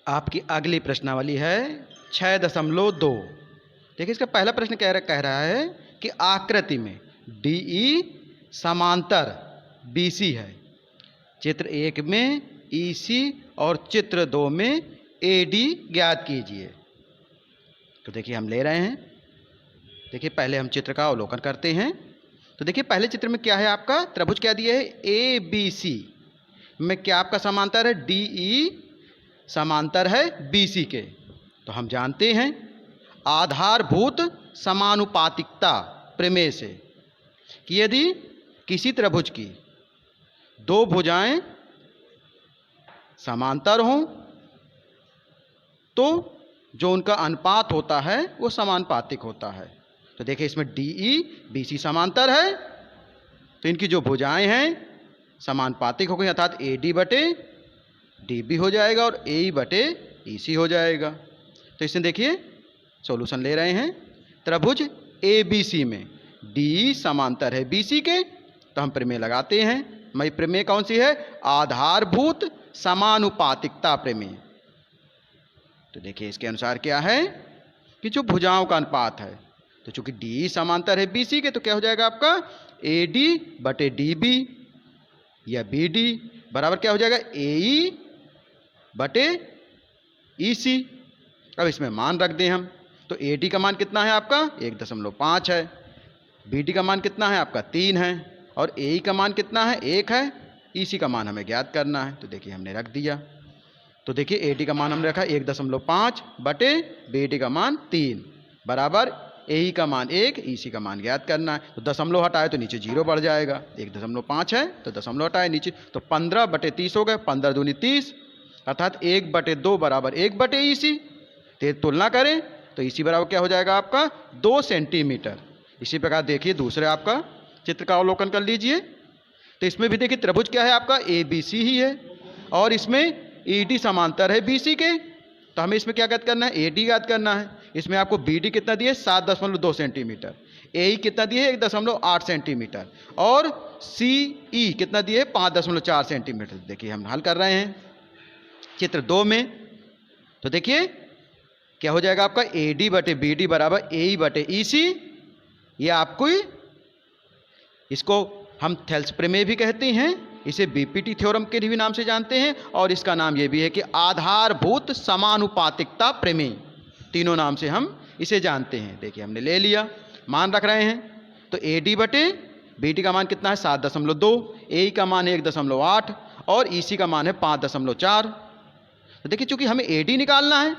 आपकी अगली प्रश्नावली है 6.2। देखिए इसका पहला प्रश्न कह रहा है कि आकृति में DE समांतर BC है। चित्र 1 में EC और चित्र 2 में AD ज्ञात कीजिए। तो देखिए हम ले रहे हैं। देखिए पहले हम चित्र का अवलोकन करते हैं। तो देखिए पहले चित्र में क्या है, आपका त्रिभुज क्या दिया है, ABC में क्या आपका समांतर है, DE समांतर है BC के। तो हम जानते हैं आधारभूत समानुपातिकता प्रमेय से कि यदि किसी त्रिभुज की दो भुजाएं समांतर हों तो जो उनका अनुपात होता है वो समानुपातिक होता है। तो देखिए इसमें DE BC समांतर है तो इनकी जो भुजाएं हैं समानुपातिक हो गई, अर्थात AD बटे DB हो जाएगा और AE बटे EC हो जाएगा। तो इसमें देखिए सॉल्यूशन ले रहे हैं। त्रिभुज ABC में DE समांतर है BC के, तो हम प्रमेय लगाते हैं। मैं प्रमेय कौन सी है, आधारभूत समानुपातिकता प्रमेय। तो देखिए इसके अनुसार क्या है कि जो भुजाओं का अनुपात है, तो चूंकि DE समांतर है BC के, तो क्या हो जाएगा आपका AD बटे DB या BD बराबर क्या हो जाएगा AE बटे EC। अब इसमें मान रख दें हम, तो AD का मान कितना है आपका 1.5 है, BD का मान कितना है आपका 3 है और AE का मान कितना है 1 है, EC का मान हमें ज्ञात करना है। तो देखिए हमने रख दिया। तो देखिए AD का मान हमने रखा 1.5 बटे BD का मान 3 बराबर AE का मान 1, EC का मान ज्ञात करना है। तो दशमलव हटाए तो नीचे 0 बढ़ जाएगा, 1.5 है तो दशमलव हटाए नीचे, तो 15 बटे 30 हो गए, 15 दूनी 30 अर्थात 1/2 बराबर 1 EC। तो तुलना करें तो EC बराबर क्या हो जाएगा आपका 2 सेंटीमीटर। इसी प्रकार देखिए दूसरे आपका चित्र का अवलोकन कर लीजिए। तो इसमें भी देखिए त्रिभुज क्या है आपका ABC ही है और इसमें ED समांतर है BC के, तो हमें इसमें क्या ज्ञात करना है AD ज्ञात करना है। इसमें आपको BD कितना दिए 7.2 सेंटीमीटर, AE कितना दिए 1.8 सेंटीमीटर और CE कितना दिए 5.4 सेंटीमीटर। देखिए हम हल कर रहे हैं चित्र 2 में। तो देखिए क्या हो जाएगा आपका AD बटे BD बराबर AE बटे EC। ये आपको इसको हम थेल्स प्रमेय भी कहते हैं, इसे BPT थ्योरम के भी नाम से जानते हैं और इसका नाम ये भी है कि आधारभूत समानुपातिकता प्रमेय। तीनों नाम से हम इसे जानते हैं। देखिए हमने ले लिया, मान रख रहे हैं। तो AD बटे BD का मान कितना है 7.2, AE का मान है 1.8 और EC का मान है 5.4। तो देखिए चूंकि हमें AD निकालना है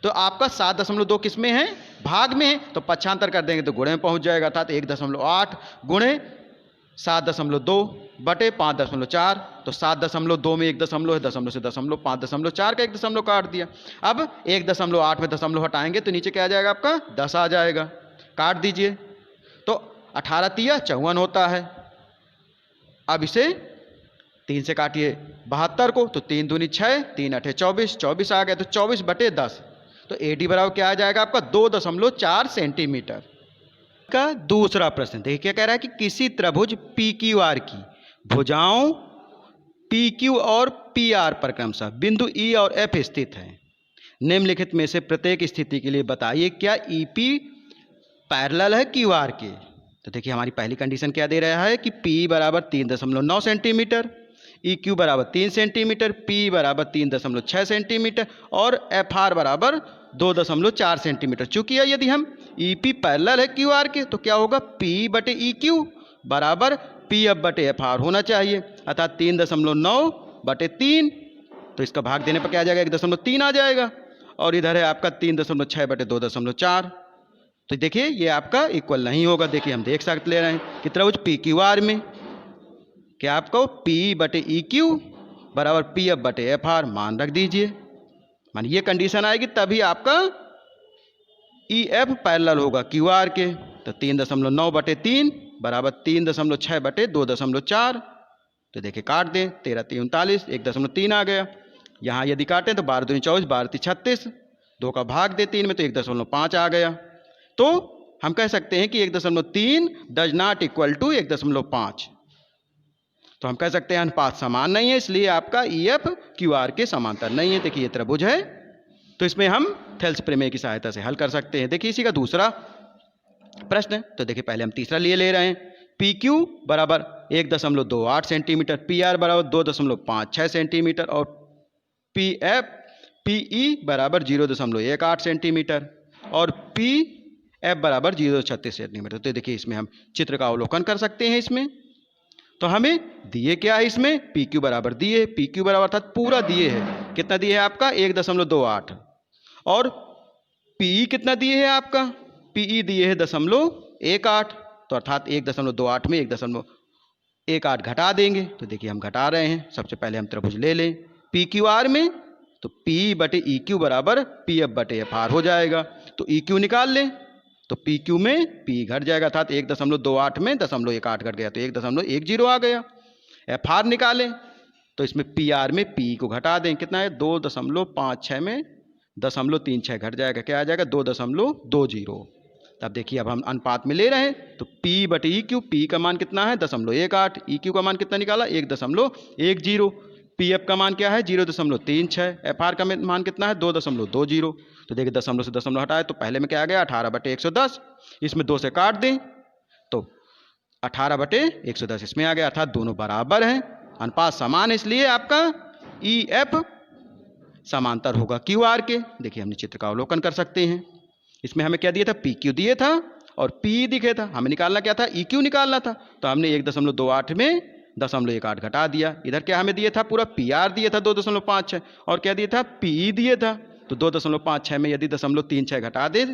तो आपका 7.2 किस में है, भाग में है, तो पक्षांतर कर देंगे तो गुणे में पहुंच जाएगा, अर्थात 1.8 गुणे 7.2 बटे 5.4। तो 7.2 में 1 दशमलव है, दशमलव से दशमलव, 5.4 का 1 दशमलव काट दिया। अब 1.8 में दशमलव हटाएंगे तो नीचे क्या आ जाएगा आपका 10 आ जाएगा, काट दीजिए। तो 18 तिया 54 होता है। अब इसे 3 से काटिए 72 को, तो 3 दूनी 6, 3 8 24, 24 आ गया, तो 24 बटे 10। तो AD बराबर क्या आ जाएगा आपका 2.4 सेंटीमीटर। का दूसरा प्रश्न देखिए क्या कह रहा है कि किसी त्रिभुज PQR की भुजाओं PQ और PR पर क्रमशः बिंदु E और F स्थित है। निम्नलिखित में से प्रत्येक स्थिति के लिए बताइए क्या EP पैरेलल है QR के। तो देखिए हमारी पहली कंडीशन क्या दे रहा है कि P बराबर 3.9 सेंटीमीटर, EQ बराबर 3 सेंटीमीटर, P बराबर 3.6 सेंटीमीटर और FR बराबर 2.4 सेंटीमीटर। चूंकि यदि हम EP पैरेलल है QR के तो क्या होगा P बटे EQ बराबर PF बटे FR होना चाहिए, अर्थात 3.9 बटे 3। तो इसका भाग देने पर क्या आ जाएगा 1.3 आ जाएगा और इधर है आपका 3.6 बटे 2.4। तो देखिए ये आपका इक्वल नहीं होगा। देखिए हम देख सकते ले रहे हैं कि त्रिभुज PQR में क्या आपको P बटे EQ बराबर PF बटे FR मान रख दीजिए। मान ये कंडीशन आएगी तभी आपका EF पैरेलल होगा QR के। तो 3.9 बटे 3 बराबर 3.6 बटे 2.4। तो देखिए काट दें, 13 3 39, 1.3 आ गया। यहाँ यदि काटें तो 12 दूनी 24, 12 3 36, 2 का भाग दे 3 में तो 1.5 आ गया। तो हम कह सकते हैं कि 1.3 डज नॉट इक्वल टू 1.5। तो हम कह सकते हैं अनुपात समान नहीं है, इसलिए आपका ई एफ क्यू आर के समांतर नहीं है। देखिए ये त्रिभुज है, तो इसमें हम थेल्स प्रमेय की सहायता से हल कर सकते हैं। देखिए इसी का दूसरा प्रश्न है, तो देखिए पहले हम तीसरा लिए ले रहे हैं। पी क्यू बराबर 1.28 सेंटीमीटर, पी आर बराबर 2.56 सेंटीमीटर और पी एफ पी ई बराबर 0.18 सेंटीमीटर और पी एफ बराबर 0.36 सेंटीमीटर। तो देखिए इसमें हम चित्र का अवलोकन कर सकते हैं। इसमें तो हमें दिए क्या है, इसमें पी क्यू बराबर दिए, पी क्यू बराबर अर्थात पूरा दिए है, कितना दिए है आपका 1.28 और पीई कितना दिए है आपका, पीई दिए है 0.18, तो अर्थात 1.28 में 1.18 घटा देंगे। तो देखिए हम घटा रहे हैं। सबसे पहले हम त्रिभुज ले लें पी क्यू आर में, तो पी बटे ई क्यू बराबर पी एफ बटे एफ आर हो जाएगा। तो ई क्यू निकाल लें, तो पी क्यू में पी घट जाएगा, अर्थात 1.28 में 0.18 घट गया, तो 1.10 आ गया। एफ आर निकालें, तो इसमें पी आर में पी को घटा दें, कितना है 2.56 में 0.36 घट जाएगा, क्या आ जाएगा 2.20। तब देखिए अब हम अनुपात में ले रहे हैं, तो P बटे ई क्यू, पी का मान कितना है 0.18, ई क्यू का मान कितना निकाला 1.10, पी एफ का मान क्या है 0.36, एफ आर का मान कितना है 2.20। तो देखिए दशमलव से दशमलव हटाए तो पहले में क्या आ गया 18/110, इसमें 2 से काट दें तो 18/110 इसमें आ गया, अर्थात दोनों बराबर हैं, अनुपात समान है, इसलिए आपका ई एफ समांतर होगा क्यू आर के। देखिए हमने चित्र का अवलोकन कर सकते हैं। इसमें हमें क्या दिया था, पी क्यू दिए था और पी दिखे था, हमें निकालना क्या था, ई क्यू निकालना था, तो हमने 1.28 में 0.18 घटा दिया। इधर क्या हमें दिया था, पूरा पी आर दिया था 2.56 और क्या दिया था, पी दिया था, तो 2.56 में यदि 0.36 घटा दे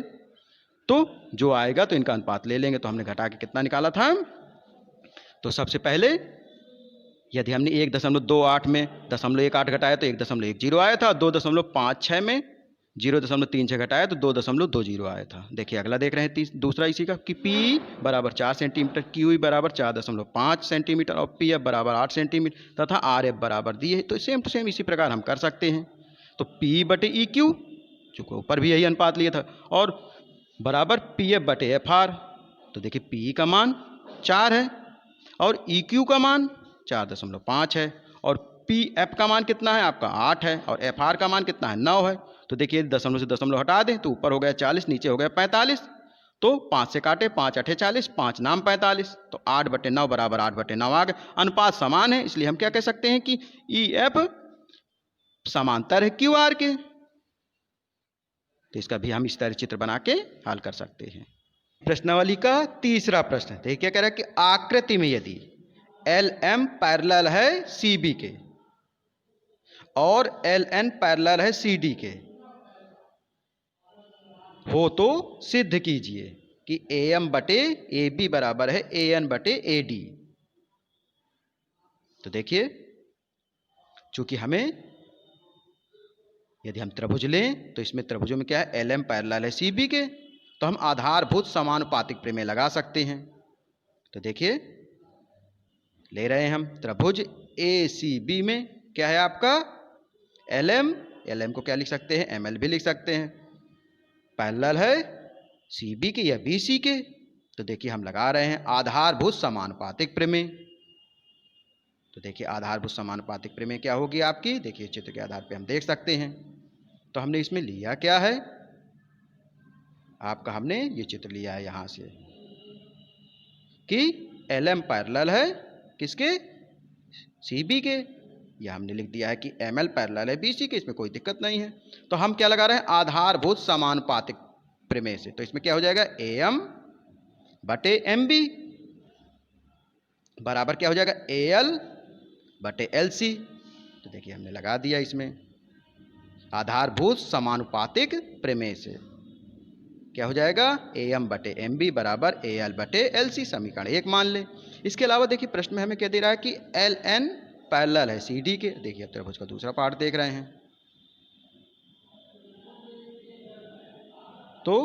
तो जो आएगा तो इनका अनुपात ले लेंगे। तो हमने घटा के कितना निकाला था, तो सबसे पहले यदि हमने 1.28 में 0.18 घटाया तो 1.10 आया था, 2.56 में 0.36 घटाया तो 2.20 आया था। देखिए अगला देख रहे हैं दूसरा इसी का कि P बराबर 4 सेंटीमीटर, क्यू बराबर 4.5 सेंटीमीटर और पी एफ बराबर 8 सेंटीमीटर तथा आर एफ बराबर दिए। तो सेम टू सेम इसी प्रकार हम कर सकते हैं। तो P बटे ई क्यू, चूँकि ऊपर भी यही अनुपात लिया था, और बराबर पी एफ बटे एफ आर। तो देखिए पी का मान 4 है और ई क्यू का मान 4.5 है और पी एफ का मान कितना है आपका 8 है और एफ आर का मान कितना है 9 है। तो देखिए दशमलव से दशमलव हटा दें तो ऊपर हो गया 40, नीचे हो गया 45, तो 5 से काटे 5 8 40, 5 नाम 45, तो 8/9 बराबर 8/9 आ गया। अनुपात समान है, इसलिए हम क्या कह सकते हैं कि ई एफ समांतर है क्यू आर के। तो इसका भी हम इस तरह चित्र बना के हल कर सकते हैं। प्रश्नावली का तीसरा प्रश्न है, क्या कह रहा है कि आकृति में यदि एल एम पैरेलल है सी बी के और एल एन पैरेलल है सी डी के हो तो सिद्ध कीजिए कि ए एम बटे ए बी बराबर है ए एन बटे ए डी। तो देखिए चूंकि हमें यदि हम त्रिभुज लें तो इसमें त्रिभुजों में क्या है, एल एम पैरेलल है सी बी के, तो हम आधारभूत समानुपातिक प्रमेय लगा सकते हैं। तो देखिए ले रहे हैं हम त्रिभुज ए सी बी में क्या है आपका एल एम को क्या लिख सकते हैं, एम एल भी लिख सकते हैं, पैरेलल है सी बी के या बी सी के। तो देखिए हम लगा रहे हैं आधारभूत समानुपातिक प्रमेय। तो देखिए आधारभूत समानुपातिक प्रमेय क्या होगी आपकी, देखिए चित्र के आधार पे हम देख सकते हैं। तो हमने इसमें लिया क्या है आपका, हमने ये चित्र लिया है यहां से कि एल एम पैरेलल है किसके, सी बी के, या हमने लिख दिया है कि एम एल पैरेलल है बी सी के, इसमें कोई दिक्कत नहीं है। तो हम क्या लगा रहे हैं आधारभूत समानुपातिक प्रमेय से। तो इसमें क्या हो जाएगा ए एम बटे एम बी बराबर क्या हो जाएगा ए एल बटे एल सी। तो देखिए हमने लगा दिया इसमें आधारभूत समानुपातिक प्रमेय से क्या हो जाएगा ए एम बटे एम बी बराबर ए एल बटे एल सी, समीकरण 1 मान लें। इसके अलावा देखिए प्रश्न में हमें क्या दे रहा है कि एल एन पैरेलल है सी डी के। देखिए अब त्रिभुज का दूसरा पार्ट देख रहे हैं, तो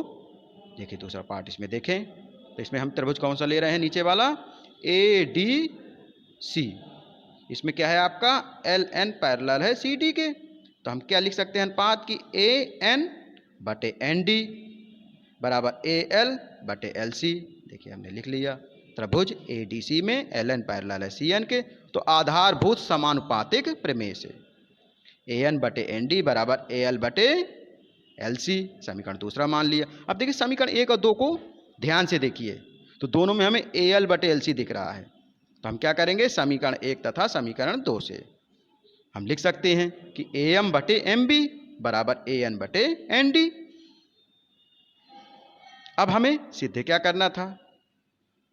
देखिए दूसरा पार्ट इसमें देखें तो इसमें हम त्रिभुज कौन सा ले रहे हैं, नीचे वाला ए डी सी। इसमें क्या है आपका एल एन पैरेलल है सी डी के, तो हम क्या लिख सकते हैं अनुपात की ए एन बटे एन डी बराबर ए एल बटे एल सी। देखिए हमने लिख लिया त्रिभुज ए डी सी में एल एन पैरेलल है सी एन के, तो आधारभूत समानुपातिक प्रमेय से an बटे एन डी बराबर AL बटे LC, समीकरण दूसरा मान लिया। अब देखिए समीकरण 1 और 2 को ध्यान से देखिए, तो दोनों में हमें AL बटे LC दिख रहा है। तो हम क्या करेंगे, समीकरण 1 तथा समीकरण 2 से हम लिख सकते हैं कि AM बटे MB बराबर AN बटे ND। अब हमें सिद्ध क्या करना था,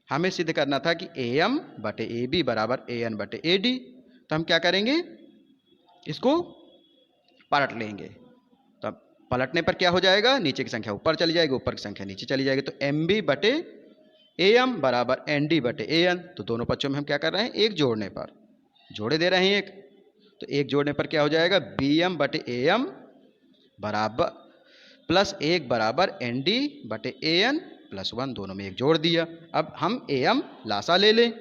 हमें सिद्ध करना था कि AM बटे AB बराबर AN बटे AD। तो हम क्या करेंगे, इसको पलट लेंगे। तो अब पलटने पर क्या हो जाएगा, नीचे की संख्या ऊपर चली जाएगी, ऊपर की संख्या नीचे चली जाएगी। तो MB बटे AM बराबर ND बटे AN। तो दोनों पक्षों में हम क्या कर रहे हैं, एक जोड़ने पर जोड़े दे रहे हैं एक, तो एक जोड़ने पर क्या हो जाएगा, BM बटे AM बराबर प्लस 1 बराबर ND बटे AN प्लस 1, दोनों में एक जोड़ दिया। अब हम AM लासा ले लें,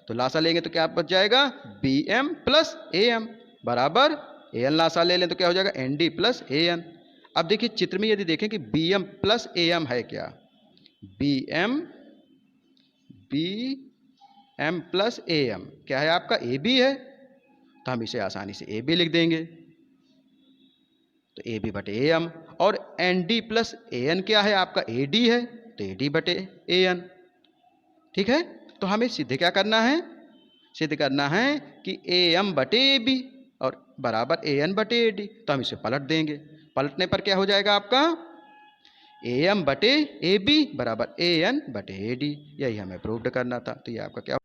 तो लासा लेंगे तो क्या बच जाएगा, BM प्लस AM बराबर AN लासा ले लें तो क्या हो जाएगा, ND प्लस AN। अब देखिए चित्र में यदि देखें कि BM प्लस AM है क्या, BM प्लस AM क्या है आपका, AB है। तो हम इसे आसानी से AB लिख देंगे, तो AB बटे AM। और ND प्लस AN क्या है आपका, AD है, तो AD बटे AN। ठीक है, तो हमें सिद्ध क्या करना है, सिद्ध करना है कि AM बटे AB और बराबर AN बटे AD। तो हम इसे पलट देंगे, पलटने पर क्या हो जाएगा आपका, AM बटे AB बराबर AN बटे AD। यही हमें प्रूव्ड करना था। तो ये आपका क्या,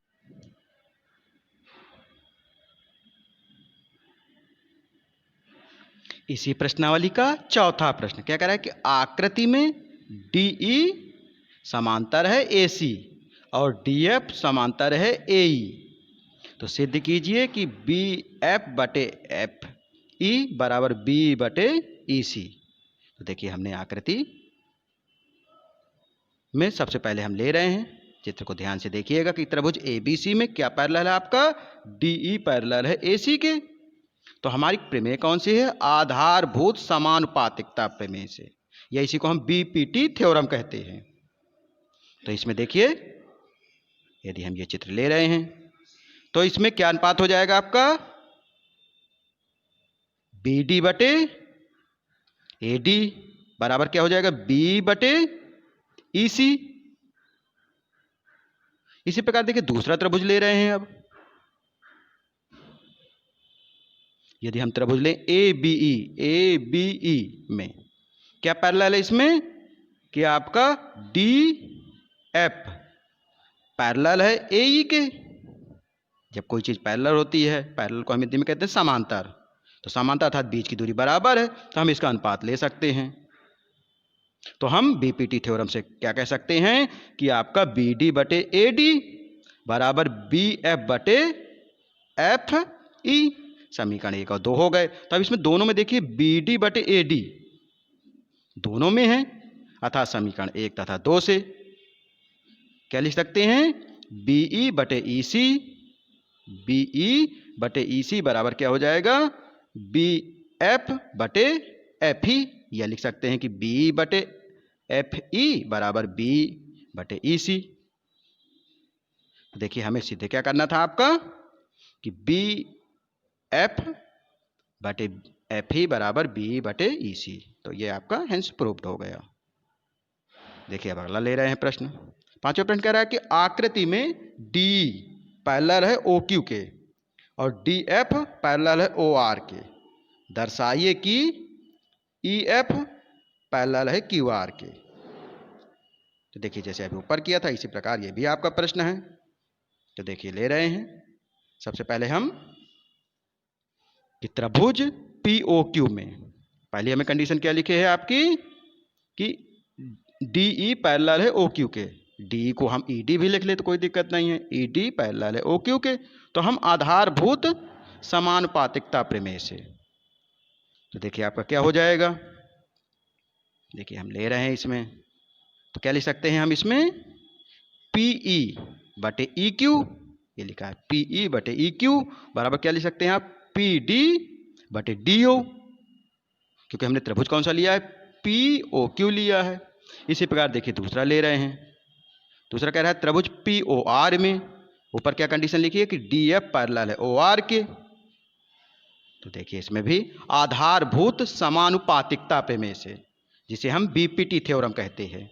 इसी प्रश्नावली का चौथा प्रश्न क्या कह रहा है कि आकृति में DE समांतर है AC और DF समांतर है AE। तो सिद्ध कीजिए कि BF बटे FE बराबर B बटे EC। तो देखिए हमने आकृति में सबसे पहले हम ले रहे हैं, चित्र को ध्यान से देखिएगा कि त्रिभुज ABC में क्या पैरेलल है आपका, DE पैरेलल है AC के। तो हमारी प्रमेय कौन सी है, आधारभूत समानुपातिकता प्रमेय से, या इसी को हम BPT थ्योरम कहते हैं। तो इसमें देखिए यदि हम ये चित्र ले रहे हैं तो इसमें क्या अनुपात हो जाएगा आपका, BD बटे AD बराबर क्या हो जाएगा, B बटे EC। इसी प्रकार देखिए दूसरा त्रिभुज ले रहे हैं। अब यदि हम त्रिभुज लें ABE में क्या पैरेलल है इसमें कि आपका DF पैरेलल है AE के। जब कोई चीज पैरेलल होती है, पैरेलल को हम हिंदी में कहते हैं समांतर, तो समांतर अर्थात बीच की दूरी बराबर है, तो हम इसका अनुपात ले सकते हैं। तो हम BPT थ्योरम से क्या कह सकते हैं कि आपका BD बटे AD बराबर BF बटे FE। समीकरण 1 और 2 हो गए। तो अब इसमें दोनों में देखिए BD बटे AD दोनों में है, अर्थात समीकरण 1 तथा 2 से क्या लिख सकते हैं, BE बटे EC, BE बटे EC बराबर क्या हो जाएगा, BF बटे FE। यह लिख सकते हैं कि BE बटे FE बराबर B बटे EC। देखिए हमें सीधे क्या करना था आपका कि BF बटे FE बराबर B बटे EC। तो ये आपका हेंस प्रूव्ड हो गया। देखिए अब अगला ले रहे हैं प्रश्न। पांचवा प्रश्न कह रहा है कि आकृति में DE पैरेलल है OQ के और DF पैरेलल है OR के, दर्शाइए कि EF पैरेलल है QR के। तो देखिए जैसे अभी ऊपर किया था इसी प्रकार ये भी आपका प्रश्न है। तो देखिए ले रहे हैं, सबसे पहले हम कि त्रिभुज POQ में पहले हमें कंडीशन क्या लिखे है आपकी कि DE पैरेलल है OQ के। DE को हम ED भी लिख ले तो कोई दिक्कत नहीं है, ED पैरेलल है OQ के। तो हम आधारभूत समानुपातिकता प्रमेय से, तो देखिए आपका क्या हो जाएगा, देखिए हम ले रहे हैं इसमें, तो क्या लिख सकते हैं हम इसमें PE बटे EQ, ये लिखा है PE बटे EQ बराबर क्या लिख सकते हैं आप PD बटे DO, क्योंकि हमने त्रिभुज कौन सा लिया है, POQ लिया है। इसी प्रकार देखिए दूसरा ले रहे हैं, दूसरा कह रहा है त्रिभुज POR में, ऊपर क्या कंडीशन लिखी है कि डी एफ पैरेलल है ओ आर के। तो देखिए इसमें भी आधारभूत समानुपातिकता प्रमेय से, जिसे हम बीपीटी थ्योरम कहते हैं।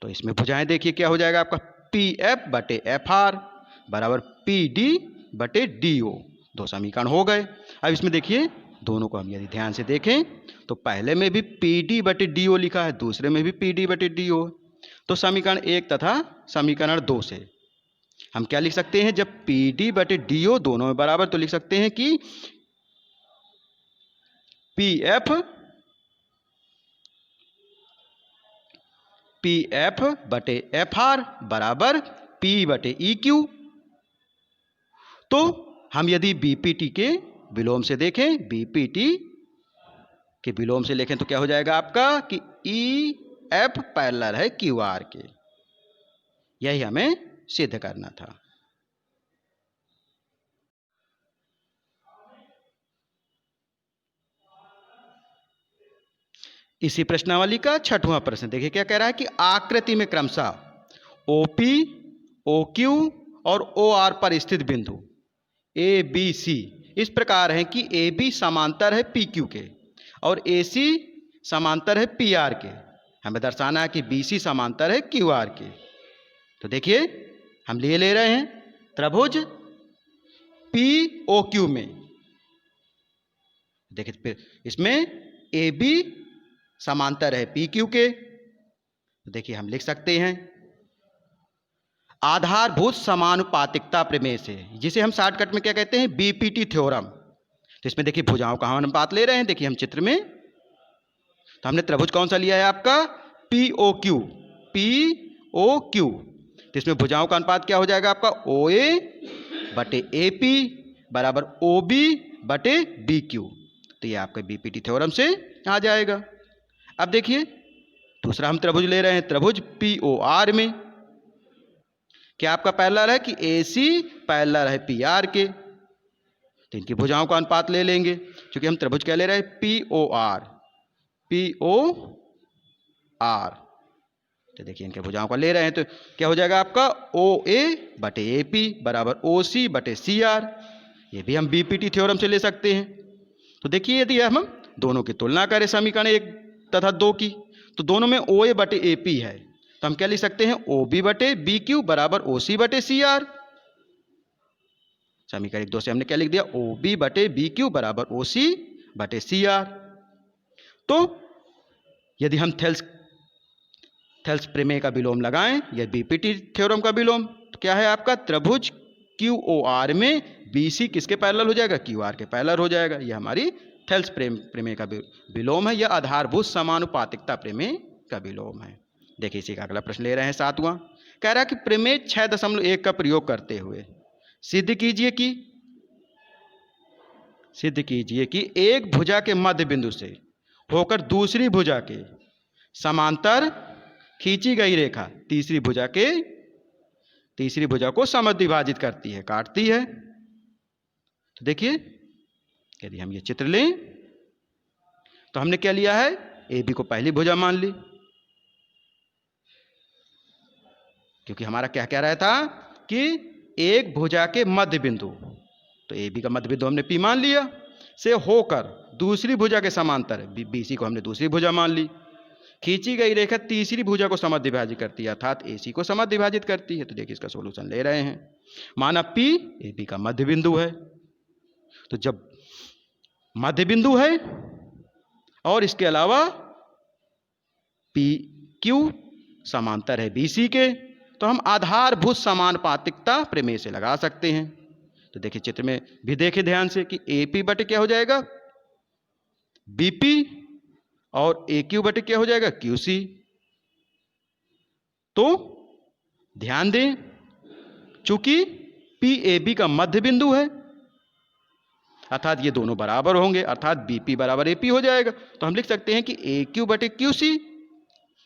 तो इसमें भुजाएं देखिए क्या हो जाएगा आपका, पी एफ बटे एफ आर बराबर पी डी बटे डी ओ। दो समीकरण हो गए। अब इसमें देखिए दोनों को हम यदि ध्यान से देखें तो पहले में भी पी डी बटे डी ओ लिखा है, दूसरे में भी पी डी बटे डी ओ। तो समीकरण 1 तथा समीकरण 2 से हम क्या लिख सकते हैं, जब पी डी बटे डी ओ दोनों में बराबर तो लिख सकते हैं कि पी एफ बटे एफ आर बराबर पी बटे ई क्यू। तो हम यदि बीपीटी के विलोम से देखें, बीपीटी के विलोम से लिखें तो क्या हो जाएगा आपका कि ई एफ पैरेलल है क्यू आर के। यही हमें सिद्ध करना था। इसी प्रश्नावली का 6वां प्रश्न देखिए क्या कह रहा है कि आकृति में क्रमशः ओपी, ओक्यू और ओ आर पर स्थित बिंदु ए बी सी इस प्रकार है कि ए बी समांतर है पी क्यू के और ए सी समांतर है पी आर के। हमें दर्शाना है कि बी सी समांतर है क्यू आर के। तो देखिए हम ले रहे हैं त्रिभुज पी ओ क्यू में। देखिए इसमें ए बी समांतर है पी क्यू के। तो देखिए हम लिख सकते हैं आधारभूत समानुपातिकता प्रमेय से, जिसे हम शॉर्टकट में क्या कहते हैं, बीपीटी थ्योरम। तो इसमें देखिए भुजाओं का हम अनुपात ले रहे हैं। देखिए हम चित्र में, तो हमने त्रिभुज कौन सा लिया है आपका, P O Q, P O Q. तो इसमें भुजाओं का अनुपात क्या हो जाएगा आपका, ओ ए बटे ए पी बराबर ओ बी बटे बी क्यू। तो ये आपके बीपीटी थ्योरम से आ जाएगा। अब देखिए दूसरा हम त्रिभुज ले रहे हैं, त्रिभुज पी ओ आर में क्या आपका पैरेलल है कि ए सी पैरेलल है पी आर के। तो इनकी भुजाओं का अनुपात ले लेंगे, क्योंकि हम त्रिभुज क्या ले रहे हैं, P O R, P O R. तो देखिए इनके भुजाओं का ले रहे हैं तो क्या हो जाएगा आपका ओ ए बटे ए पी बराबर ओ सी बटे सी आर। ये भी हम बीपीटी थ्योरम से ले सकते हैं। तो देखिए यदि हम दोनों की तुलना करें समीकरण 1 तथा 2 की, तो दोनों में ओ ए बटे ए पी है, तो हम क्या लिख सकते हैं, ओ बी बटे बी क्यू बराबर ओ सी बटे सी आर। समीकरण 1 2 से हमने क्या लिख दिया, ओ बी बटे बी क्यू बराबर ओ सी बटे सी आर। तो यदि हम थेल्स प्रमेय का विलोम लगाएं या बीपीटी थ्योरम का विलोम, तो क्या है आपका त्रिभुज क्यू ओ आर में बी सी किसके पैरेलल हो जाएगा, क्यू आर के पैरेलल हो जाएगा। यह हमारी थेल्स प्रमेय का विलोम है, यह आधारभूत समानुपातिकता प्रमेय का विलोम है। देखिए इसी का अगला प्रश्न ले रहे हैं 7वां। कह रहा है कि प्रमेय 6.1 का प्रयोग करते हुए सिद्ध कीजिए कि एक भुजा के मध्य बिंदु से होकर दूसरी भुजा के समांतर खींची गई रेखा तीसरी भुजा को समद्विभाजित करती है, काटती है। तो देखिए यदि हम ये चित्र लें तो हमने क्या लिया है, ए बी को पहली भुजा मान ली, क्योंकि हमारा क्या कह रहा था कि एक भुजा के मध्य बिंदु, तो ए बी का मध्य बिंदु हमने पी मान लिया, से होकर दूसरी भुजा के समांतर बी सी को हमने दूसरी भुजा मान ली, खींची गई रेखा तीसरी भुजा को समद्विभाजित करती है, अर्थात ए सी को समद्विभाजित करती है। तो देखिए इसका सॉल्यूशन ले रहे हैं। माना पी ए बी का मध्य बिंदु है, तो जब मध्य बिंदु है और इसके अलावा पी क्यू समांतर है बी सी के, तो हम आधारभूत समानुपातिकता प्रमेय से लगा सकते हैं। तो देखिए चित्र में भी देखिए ध्यान से कि ए पी बटे क्या हो जाएगा, बीपी, और ए क्यू बटे क्या हो जाएगा, क्यू सी। तो ध्यान दें चूंकि पी ए बी का मध्य बिंदु है, अर्थात ये दोनों बराबर होंगे, अर्थात बीपी बराबर एपी हो जाएगा। तो हम लिख सकते हैं कि ए क्यू बटे क्यू सी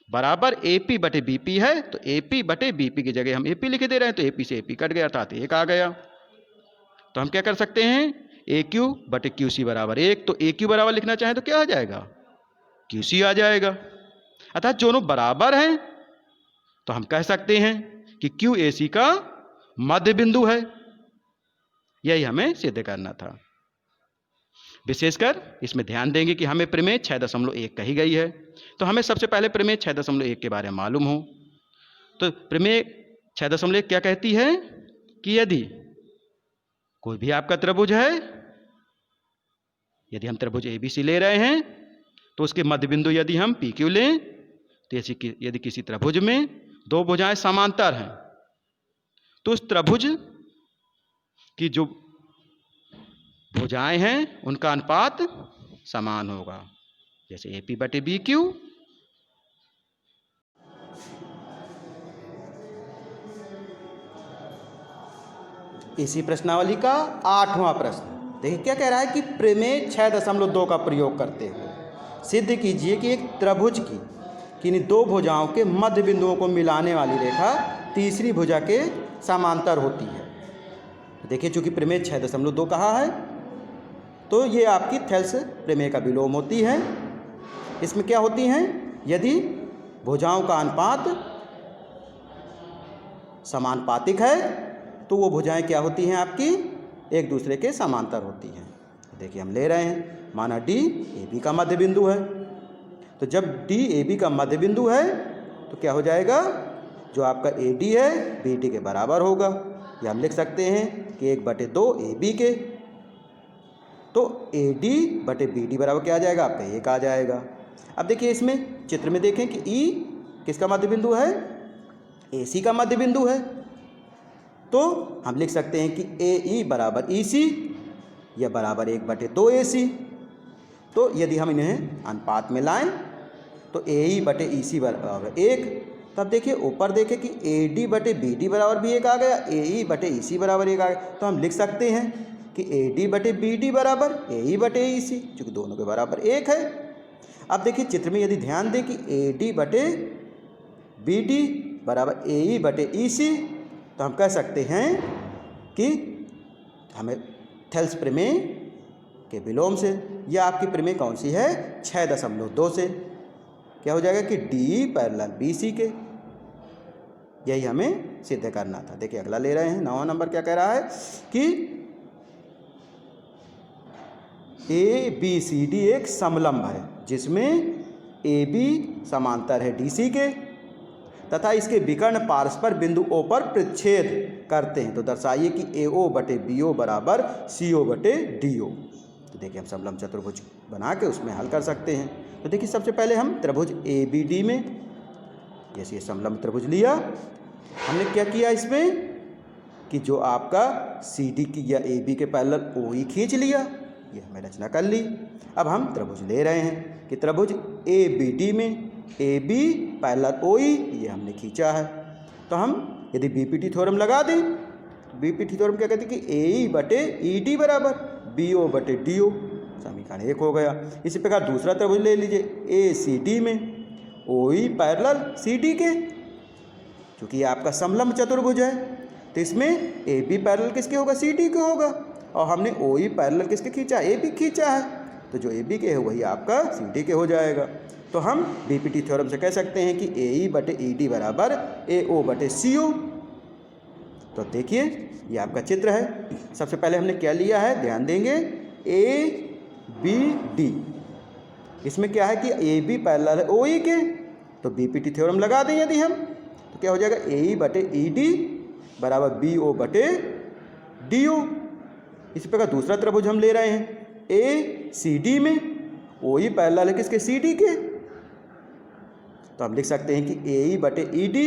बराबर एपी बटे बीपी है। तो एपी बटे बीपी की जगह हम एपी लिख दे रहे हैं, तो एपी से एपी कट गया, अर्थात 1 आ गया। तो हम क्या कर सकते हैं, ए क्यू बटे क्यू सी बराबर 1। तो ए क्यू बराबर लिखना चाहें तो क्या आ जाएगा, क्यू सी आ जाएगा। अर्थात दोनों बराबर हैं, तो हम कह सकते हैं कि क्यू ए सी का मध्य बिंदु है। यही हमें सिद्ध करना था। विशेषकर इसमें ध्यान देंगे कि हमें प्रमेय 6.1 कही गई है, तो हमें सबसे पहले प्रमेय 6.1 के बारे में मालूम हो। तो प्रमेय 6.1 क्या कहती है कि यदि कोई भी आपका त्रिभुज है, यदि हम त्रिभुज ABC ले रहे हैं तो उसके मध्य बिंदु यदि हम PQ लें, तो यदि किसी त्रिभुज में दो भुजाएं समांतर हैं तो उस त्रिभुज की जो भुजाएं हैं उनका अनुपात समान होगा, जैसे AP/BQ। इसी प्रश्नावली का 8वां प्रश्न देखिए क्या कह रहा है कि प्रमेय 6.2 का प्रयोग करते हुए सिद्ध कीजिए कि एक त्रिभुज की किन्हीं दो भुजाओं के मध्य बिंदुओं को मिलाने वाली रेखा तीसरी भुजा के समांतर होती है। देखिए चूंकि प्रमेय 6.2 कहा है तो ये आपकी थेल्स प्रमेय का विलोम होती है। इसमें क्या होती हैं, यदि भुजाओं का अनुपात समानुपातिक है तो वो भुजाएं क्या होती हैं आपकी, एक दूसरे के समांतर होती हैं। देखिए हम ले रहे हैं, माना डी AB का मध्य बिंदु है, तो जब डी AB का मध्य बिंदु है तो क्या हो जाएगा, जो आपका AD है BD के बराबर होगा, या हम लिख सकते हैं कि 1/2 AB के, तो AD/BD बराबर क्या आ जाएगा आपका 1 आ जाएगा। अब देखिए इसमें चित्र में देखें कि E किसका मध्य बिंदु है, AC का मध्य बिंदु है, तो हम लिख सकते हैं कि AE बराबर EC या बराबर 1/2 AC। तो यदि हम इन्हें अनुपात में लाएं तो AE/EC बराबर 1। तब देखिए ऊपर देखें कि AD/BD बराबर भी 1 आ गया, AE/EC बराबर 1 आ गया, तो हम लिख सकते हैं कि AD/BD बराबर AE/EC, चूँकि दोनों के बराबर 1 है। अब देखिए चित्र में यदि ध्यान दें कि AD/BD बराबर AE/EC, तो हम कह सकते हैं कि हमें थेल्स प्रमेय के विलोम से, या आपकी प्रमेय कौन सी है 6.2 से, क्या हो जाएगा कि DE पैरेलल BC के, यही हमें सिद्ध करना था। देखिए अगला ले रहे हैं 9वां नंबर, क्या कह रहा है कि ABCD एक समलंब है जिसमें AB समांतर है DC के तथा इसके विकर्ण पारस्पर बिंदु O पर प्रतिच्छेद करते हैं, तो दर्शाइए कि AO/BO बराबर CO/DO। तो देखिए हम समलंब चतुर्भुज बना के उसमें हल कर सकते हैं। तो देखिए सबसे पहले हम त्रिभुज ABD में, जैसे ये समलंब त्रिभुज लिया, हमने क्या किया इसमें कि जो आपका CD की या AB के पैरेलल OE खींच लिया, ये हमें रचना कर ली। अब हम त्रिभुज ले रहे हैं कि त्रिभुज ABD में AB पैरेलल OE, ये हमने खींचा है। तो हम यदि BPT थ्योरम लगा दें, BPT थ्योरम क्या कहते हैं कि AE/ED बराबर BO/DO, समीकरण 1 हो गया। इसी प्रकार दूसरा त्रिभुज ले लीजिए ACD में OE पैरेलल CD के, क्योंकि ये आपका समलंब चतुर्भुज है, तो इसमें AB पैरेलल किसके होगा, CD के होगा, और हमने OE पैरेलल किसके खींचा, AB खींचा है, तो जो AB के है वही आपका CD के हो जाएगा। तो हम BPT थ्योरम से कह सकते हैं कि AE/ED बराबर AO/CO। तो देखिए ये आपका चित्र है। सबसे पहले हमने क्या लिया है, ध्यान देंगे ABD, इसमें क्या है कि AB पैरेलल है OE के, तो BPT थ्योरम लगा दें यदि हम, तो क्या हो जाएगा AE/ED बराबर BO/DO। इसी प्रकार दूसरा त्रिभुज हम ले रहे हैं ACD में OE पैरेलल है किसके, CD के, तो हम लिख सकते हैं कि AE/ED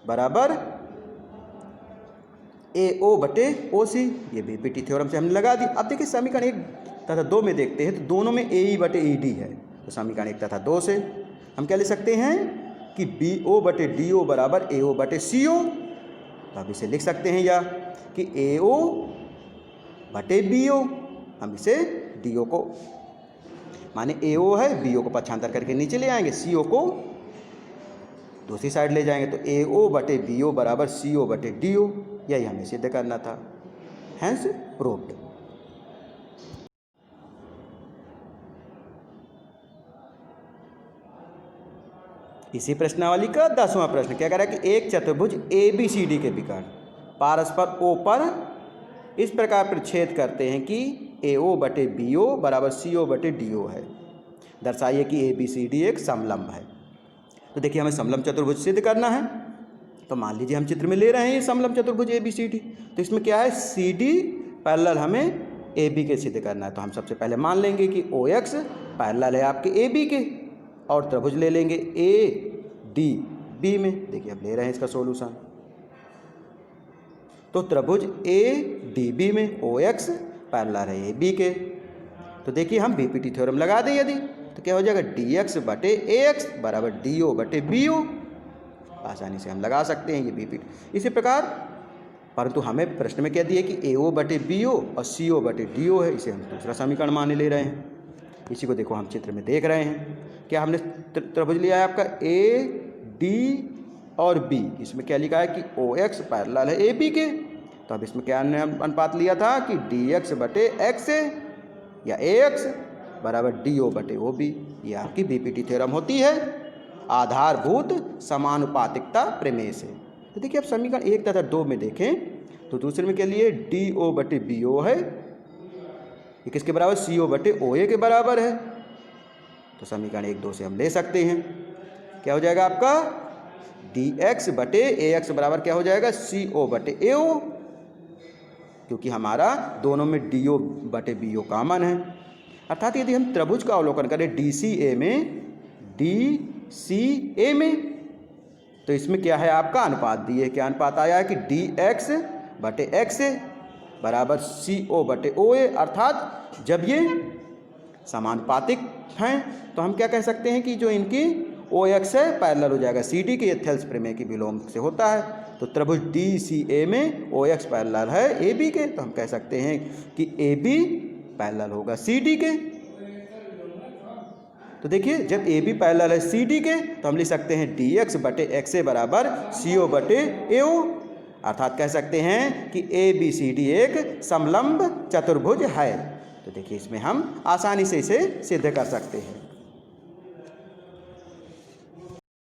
बराबर AO/OC, ये BPT थ्योरम से हमने लगा दी। अब देखिए समीकरण 1 तथा 2 में देखते हैं, तो दोनों में AE/ED है, तो समीकरण 1 तथा 2 से हम क्या लिख सकते हैं कि BO/DO बराबर AO/CO। तो हम इसे लिख सकते हैं, या कि AO/BO, हम इसे DO को माने AO है, BO को पक्षांतर करके नीचे ले आएंगे, CO को दूसरी साइड ले जाएंगे, तो AO/BO बराबर CO/DO, यही हमें सिद्ध करना था। Hence proved. इसी प्रश्नावली का 10वां प्रश्न क्या कह रहा है कि एक चतुर्भुज ABCD के विकर्ण पारस्पर ओ पर इस प्रकार प्रतिच्छेद करते हैं कि AO बटे BO बराबर CO बटे DO है। दर्शाइए कि ABCD एक समलंब है। तो देखिए हमें समलंब चतुर्भुज सिद्ध करना है। तो मान लीजिए हम चित्र में ले रहे हैं ये समलंब चतुर्भुज ABCD। तो इसमें क्या है, CD पैरेलल हमें AB के सिद्ध करना है। तो हम सबसे पहले मान लेंगे कि OX पैरेलल है आपके AB के, और त्रिभुज ले लेंगे ADB में। देखिए अब ले रहे हैं इसका सॉल्यूशन। तो त्रिभुज ADB में OX पैरेलल है AB के। तो देखिए हम BPT थ्योरम लगा दें यदि, तो क्या हो जाएगा, DX बटे AX बराबर DO बटे BO। आसानी से हम लगा सकते हैं ये BPT। इसी प्रकार परंतु हमें प्रश्न में कह दिया कि AO बटे BO और CO बटे DO है, इसे हम दूसरा समीकरण मान ले रहे हैं। इसी को देखो हम चित्र में देख रहे हैं। क्या हमने त्रिभुज लिया है आपका AD और B। इसमें क्या लिखा है कि OX पैरेलल है AB के। तो अब इसमें क्या अनुपात लिया था कि DX बटे XA या AX बराबर DO बटे OB। ये आपकी BPT थ्योरम होती है, आधारभूत समानुपातिकता प्रमेय से। तो देखिए अब समीकरण 1 तथा 2 में देखें तो दूसरे में क्या लिए, DO बटे BO है, ये किसके बराबर, CO बटे OA के बराबर है। तो समीकरण 1 2 से हम ले सकते हैं। क्या हो जाएगा आपका, DX बटे AX बराबर क्या हो जाएगा, CO बटे AO, क्योंकि हमारा दोनों में DO बटे BO कॉमन है। अर्थात यदि हम त्रिभुज का अवलोकन करें DCA में, तो इसमें क्या है आपका अनुपात दिए, क्या अनुपात आया है कि DX बटे XA बराबर CO बटे OA। अर्थात जब ये समानुपातिक हैं तो हम क्या कह सकते हैं कि जो इनकी OX है पैरेलल हो जाएगा CD के, एथेल्स प्रमेय की विलोम से होता है। तो त्रिभुज DCA में OX पैरेलल है AB के, तो हम कह सकते हैं कि AB पैरेलल होगा CD के। तो देखिए जब AB पैरेलल है CD के तो हम लिख सकते हैं DX बटे XA बराबर CO बटे AO। अर्थात कह सकते हैं कि ABCD एक समलंब चतुर्भुज है। तो देखिए इसमें हम आसानी से इसे सिद्ध कर सकते हैं।